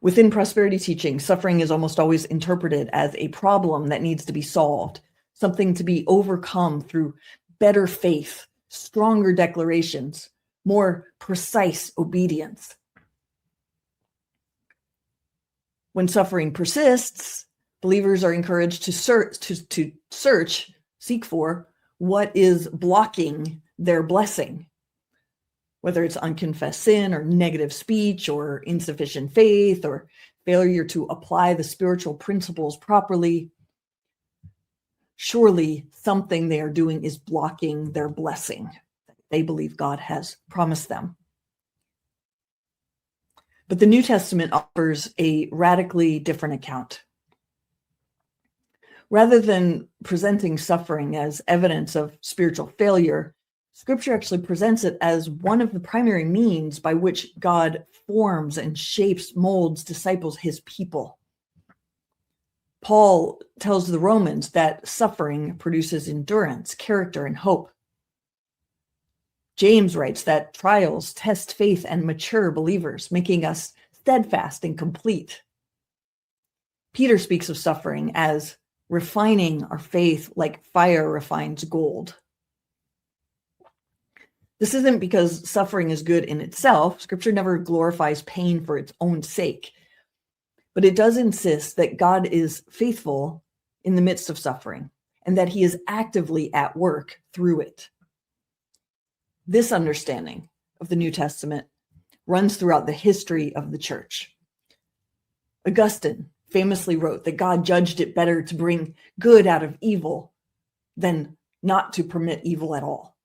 Within prosperity teaching, suffering is almost always interpreted as a problem that needs to be solved, something to be overcome through better faith, stronger declarations, more precise obedience. When suffering persists, believers are encouraged to seek for what is blocking their blessing, whether it's unconfessed sin or negative speech or insufficient faith or failure to apply the spiritual principles properly. Surely something they are doing is blocking their blessing that they believe God has promised them. But the New Testament offers a radically different account. Rather than presenting suffering as evidence of spiritual failure, Scripture actually presents it as one of the primary means by which God forms and shapes, molds, disciples his people. Paul tells the Romans that suffering produces endurance, character, and hope. James writes that trials test faith and mature believers, making us steadfast and complete. Peter speaks of suffering as refining our faith like fire refines gold. This isn't because suffering is good in itself. Scripture never glorifies pain for its own sake. But it does insist that God is faithful in the midst of suffering and that he is actively at work through it. This understanding of the New Testament runs throughout the history of the church. Augustine famously wrote that God judged it better to bring good out of evil than not to permit evil at all.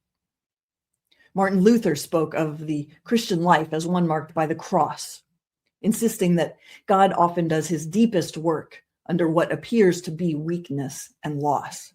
Martin Luther spoke of the Christian life as one marked by the cross, insisting that God often does his deepest work under what appears to be weakness and loss.